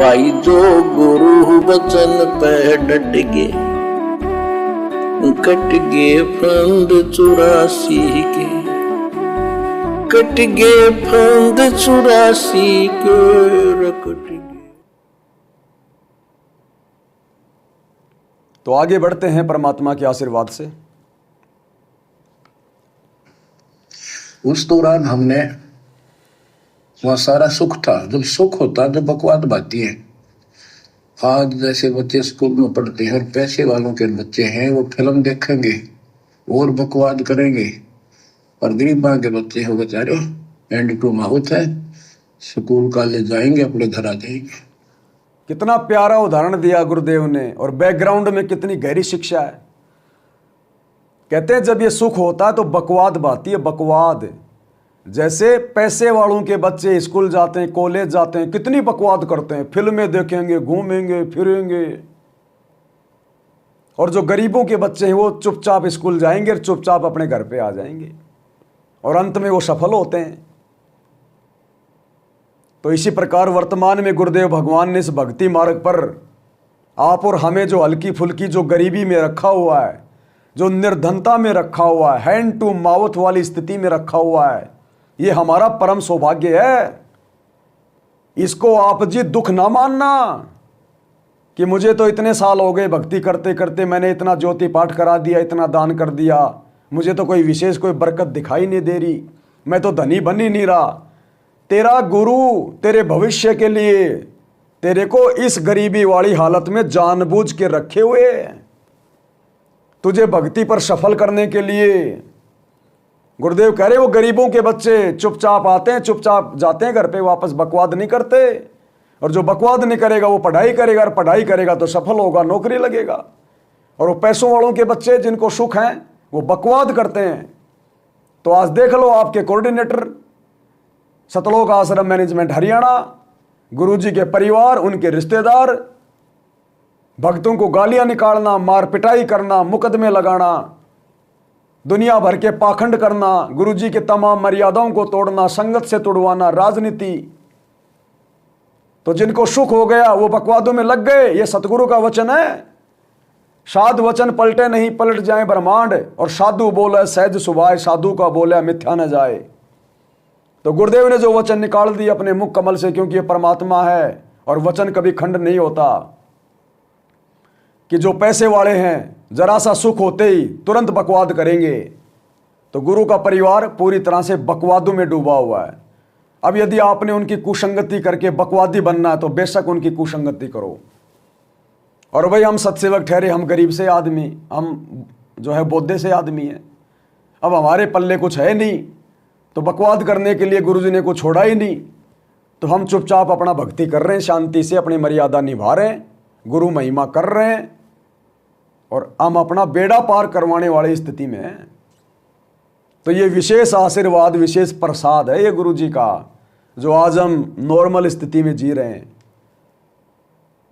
भाई जो गुरु वचन पे डट गे, कट गे फंद 84 के, कट गे फंद 84 के, रकट गे। तो आगे बढ़ते हैं परमात्मा के आशीर्वाद से। उस दौरान हमने वहाँ सारा सुख था। जब सुख होता जब बकवाद बाती है। आज जैसे बच्चे स्कूल में पढ़ते हैं और पैसे वालों के बच्चे हैं, वो फिल्म देखेंगे और बकवाद करेंगे, और गरीबा के बच्चे हो बेचारे एंड टू माउथ है, स्कूल कॉलेज जाएंगे अपने घर आ जाएंगे। कितना प्यारा उदाहरण दिया गुरुदेव ने, और बैकग्राउंड में कितनी गहरी शिक्षा है। कहते हैं जब ये सुख होता है तो बकवाद बाती है, बकवाद। जैसे पैसे वालों के बच्चे स्कूल जाते हैं, कॉलेज जाते हैं, कितनी बकवाद करते हैं, फिल्में देखेंगे, घूमेंगे फिरेंगे। और जो गरीबों के बच्चे हैं वो चुपचाप स्कूल जाएंगे और चुपचाप अपने घर पे आ जाएंगे, और अंत में वो सफल होते हैं। तो इसी प्रकार वर्तमान में गुरुदेव भगवान ने इस भक्ति मार्ग पर आप और हमें जो हल्की फुल्की, जो गरीबी में रखा हुआ है, जो निर्धनता में रखा हुआ है, हैंड टू माउथ वाली स्थिति में रखा हुआ है, ये हमारा परम सौभाग्य है। इसको आप जी दुख ना मानना कि मुझे तो इतने साल हो गए भक्ति करते करते, मैंने इतना ज्योति पाठ करा दिया, इतना दान कर दिया, मुझे तो कोई विशेष कोई बरकत दिखाई नहीं दे रही, मैं तो धनी बन ही नहीं रहा। तेरा गुरु तेरे भविष्य के लिए तेरे को इस गरीबी वाली हालत में जानबूझ के रखे हुए हैं, तुझे भक्ति पर सफल करने के लिए। गुरुदेव कह रहे वो गरीबों के बच्चे चुपचाप आते हैं, चुपचाप जाते हैं घर पे वापस, बकवाद नहीं करते। और जो बकवाद नहीं करेगा वो पढ़ाई करेगा, और पढ़ाई करेगा तो सफल होगा, नौकरी लगेगा। और वो पैसों वालों के बच्चे जिनको सुख हैं वो बकवाद करते हैं। तो आज देख लो आपके कोऑर्डिनेटर सतलोक आश्रम मैनेजमेंट हरियाणा, गुरुजी के परिवार, उनके रिश्तेदार, भक्तों को गालियां निकालना, मार पिटाई करना, मुकदमे लगाना, दुनिया भर के पाखंड करना, गुरुजी के तमाम मर्यादाओं को तोड़ना, संगत से तुड़वाना, राजनीति। तो जिनको सुख हो गया वो बकवादों में लग गए। ये सतगुरु का वचन है, साध वचन पलटे नहीं पलट जाए ब्रह्मांड, और साधु बोले सहज सुभाए, साधु का बोले मिथ्या न जाए। तो गुरुदेव ने जो वचन निकाल दिए अपने मुख कमल से, क्योंकि ये परमात्मा है और वचन कभी खंड नहीं होता, कि जो पैसे वाले हैं जरा सा सुख होते ही तुरंत बकवाद करेंगे। तो गुरु का परिवार पूरी तरह से बकवादों में डूबा हुआ है। अब यदि आपने उनकी कुसंगति करके बकवादी बनना है तो बेशक उनकी कुसंगति करो। और भाई हम सत्सेवक ठहरे, हम गरीब से आदमी, हम जो है बोद्धे से आदमी हैं, अब हमारे पल्ले कुछ है नहीं, तो बकवाद करने के लिए गुरुजी ने कुछ छोड़ा ही नहीं। तो हम चुपचाप अपना भक्ति कर रहे हैं, शांति से अपनी मर्यादा निभा रहे हैं, गुरु महिमा कर रहे हैं, और हम अपना बेड़ा पार करवाने वाली स्थिति में हैं। तो ये विशेष आशीर्वाद, विशेष प्रसाद है ये गुरुजी का, जो आज हम नॉर्मल स्थिति में जी रहे हैं।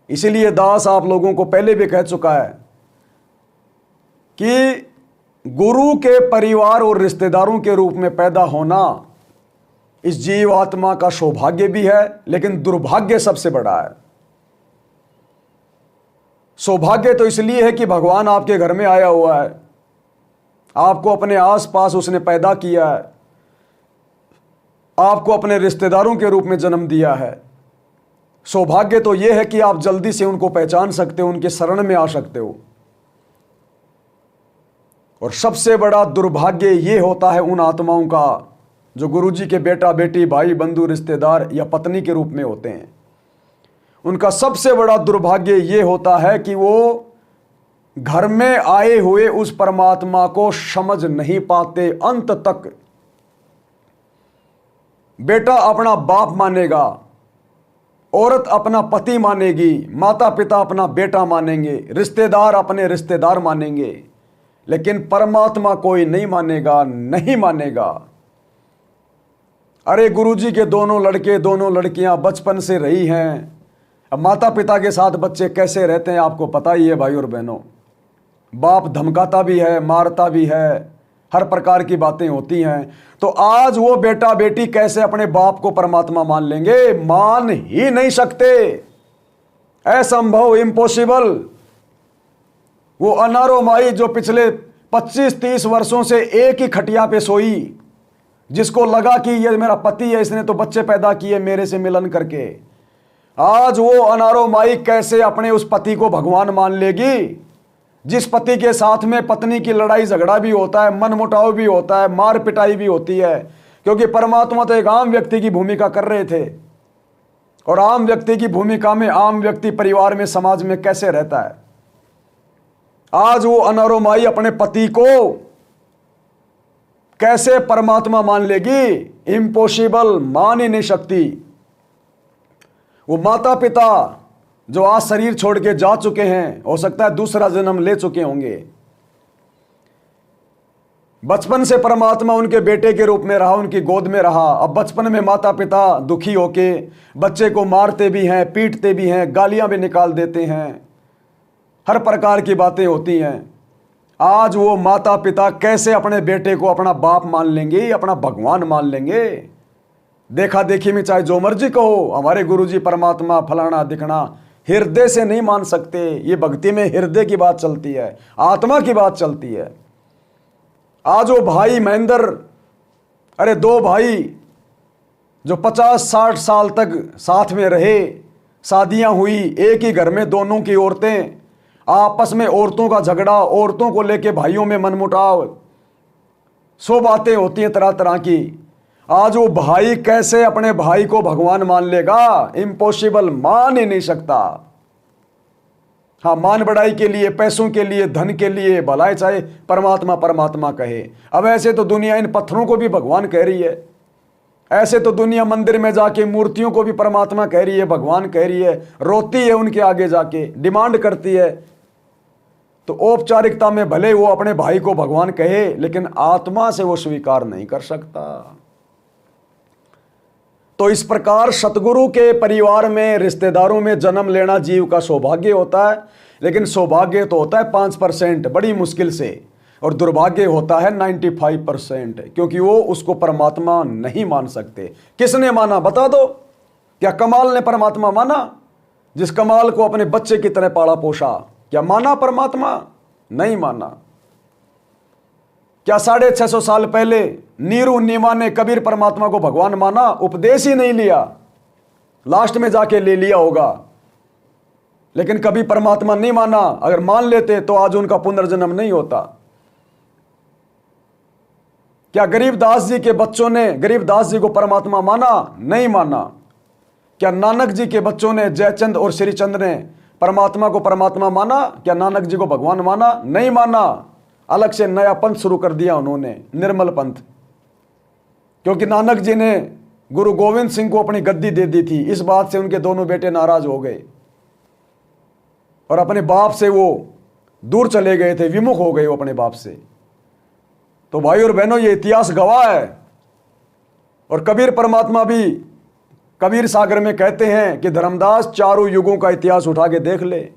इसीलिए दास आप लोगों को पहले भी कह चुका है कि गुरु के परिवार और रिश्तेदारों के रूप में पैदा होना इस जीव आत्मा का सौभाग्य भी है, लेकिन दुर्भाग्य सबसे बड़ा है। सौभाग्य तो इसलिए है कि भगवान आपके घर में आया हुआ है, आपको अपने आसपास उसने पैदा किया है, आपको अपने रिश्तेदारों के रूप में जन्म दिया है। सौभाग्य तो यह है कि आप जल्दी से उनको पहचान सकते हो, उनके शरण में आ सकते हो। और सबसे बड़ा दुर्भाग्य यह होता है उन आत्माओं का जो गुरुजी के बेटा बेटी, भाई बंधु, रिश्तेदार या पत्नी के रूप में होते हैं। उनका सबसे बड़ा दुर्भाग्य यह होता है कि वो घर में आए हुए उस परमात्मा को समझ नहीं पाते अंत तक। बेटा अपना बाप मानेगा, औरत अपना पति मानेगी, माता पिता अपना बेटा मानेंगे, रिश्तेदार अपने रिश्तेदार मानेंगे, लेकिन परमात्मा कोई नहीं मानेगा, नहीं मानेगा। अरे गुरुजी के दोनों लड़के दोनों लड़कियां बचपन से रही हैं, अब माता पिता के साथ बच्चे कैसे रहते हैं आपको पता ही है भाई और बहनों। बाप धमकाता भी है, मारता भी है, हर प्रकार की बातें होती हैं। तो आज वो बेटा बेटी कैसे अपने बाप को परमात्मा मान लेंगे? मान ही नहीं सकते। असंभव, इम्पॉसिबल। वो अनारो माई जो पिछले 25-30 वर्षों से एक ही खटिया पे सोई, जिसको लगा कि ये मेरा पति है, इसने तो बच्चे पैदा किए मेरे से मिलन करके, आज वो अनारो माई कैसे अपने उस पति को भगवान मान लेगी? जिस पति के साथ में पत्नी की लड़ाई झगड़ा भी होता है, मनमुटाव भी होता है, मार पिटाई भी होती है, क्योंकि परमात्मा तो एक आम व्यक्ति की भूमिका कर रहे थे। और आम व्यक्ति की भूमिका में आम व्यक्ति परिवार में, समाज में कैसे रहता है? आज वो अनारो माई अपने पति को कैसे परमात्मा मान लेगी? इम्पॉसिबल, मान ही नहीं सकती। वो माता पिता जो आज शरीर छोड़ के जा चुके हैं, हो सकता है दूसरा जन्म ले चुके होंगे, बचपन से परमात्मा उनके बेटे के रूप में रहा, उनकी गोद में रहा। अब बचपन में माता पिता दुखी होके बच्चे को मारते भी हैं, पीटते भी हैं, गालियां भी निकाल देते हैं, हर प्रकार की बातें होती हैं। आज वो माता पिता कैसे अपने बेटे को अपना बाप मान लेंगे, अपना भगवान मान लेंगे? देखा देखी में चाहे जो मर्जी कहो, हमारे गुरुजी परमात्मा फलाना दिखना, हृदय से नहीं मान सकते। ये भक्ति में हृदय की बात चलती है, आत्मा की बात चलती है। आज वो भाई महेंद्र, अरे दो भाई जो 50-60 साल तक साथ में रहे, शादियां हुई एक ही घर में, दोनों की औरतें, आपस में औरतों का झगड़ा, औरतों को लेके भाइयों में मनमुटाव, 100 बातें होती हैं तरह तरह की। आज वो भाई कैसे अपने भाई को भगवान मान लेगा? इम्पॉसिबल, मान ही नहीं सकता। हाँ, मान बढ़ाई के लिए, पैसों के लिए, धन के लिए भलाई चाहे परमात्मा परमात्मा कहे। अब ऐसे तो दुनिया इन पत्थरों को भी भगवान कह रही है, ऐसे तो दुनिया मंदिर में जाके मूर्तियों को भी परमात्मा कह रही है, भगवान कह रही है, रोती है उनके आगे जाके, डिमांड करती है। तो औपचारिकता में भले वो अपने भाई को भगवान कहे, लेकिन आत्मा से वो स्वीकार नहीं कर सकता। तो इस प्रकार सतगुरु के परिवार में, रिश्तेदारों में जन्म लेना जीव का सौभाग्य होता है, लेकिन सौभाग्य तो होता है 5%, बड़ी मुश्किल से, और दुर्भाग्य होता है 95%, क्योंकि वो उसको परमात्मा नहीं मान सकते। किसने माना बता दो? क्या कमाल ने परमात्मा माना? जिस कमाल को अपने बच्चे की तरह पाला पोषा, क्या माना परमात्मा? नहीं माना। क्या 650 साल पहले नीरू नीमा ने कबीर परमात्मा को भगवान माना? उपदेश ही नहीं लिया, लास्ट में जाके ले लिया होगा, लेकिन कभी परमात्मा नहीं माना। अगर मान लेते तो आज उनका पुनर्जन्म नहीं होता। क्या गरीबदास जी के बच्चों ने गरीबदास जी को परमात्मा माना? नहीं माना। क्या नानक जी के बच्चों ने, जयचंद और श्रीचंद ने परमात्मा को परमात्मा माना? क्या नानक जी को भगवान माना? नहीं माना। अलग से नया पंथ शुरू कर दिया उन्होंने, निर्मल पंथ, क्योंकि नानक जी ने गुरु गोविंद सिंह को अपनी गद्दी दे दी थी। इस बात से उनके दोनों बेटे नाराज हो गए और अपने बाप से वो दूर चले गए थे, विमुख हो गए वो अपने बाप से। तो भाई और बहनों, ये इतिहास गवाह है। और कबीर परमात्मा भी कबीर सागर में कहते हैं कि धर्मदास, चारों युगों का इतिहास उठा के देख ले,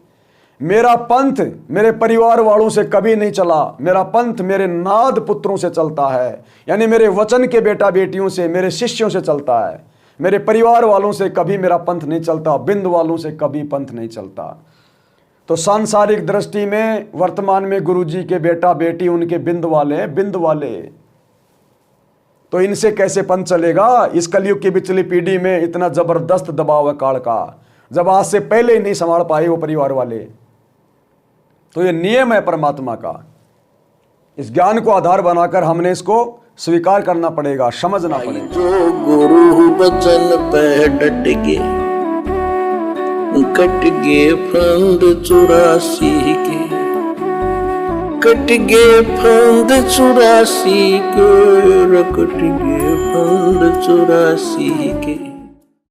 मेरा पंथ मेरे परिवार वालों से कभी नहीं चला, मेरा पंथ मेरे नाद पुत्रों से चलता है, यानी मेरे वचन के बेटा बेटियों से, मेरे शिष्यों से चलता है। मेरे परिवार वालों से कभी मेरा पंथ नहीं चलता, बिंद वालों से कभी पंथ नहीं चलता। तो सांसारिक दृष्टि में वर्तमान में गुरुजी के बेटा बेटी उनके बिंद वाले हैं, बिंद वाले। तो इनसे कैसे पंथ चलेगा? इस कलयुग की पिछली पीढ़ी में इतना जबरदस्त दबाव है काल का, जब आज से पहले ही नहीं संभाल पाए वो परिवार वाले। तो ये नियम है परमात्मा का। इस ज्ञान को आधार बनाकर हमने इसको स्वीकार करना पड़ेगा, समझना पड़ेगा। जो गुरु बचन पे डट गए, कट गए फंद 84 के, कट गए फंद 84 के, कट गए फंद 84 के।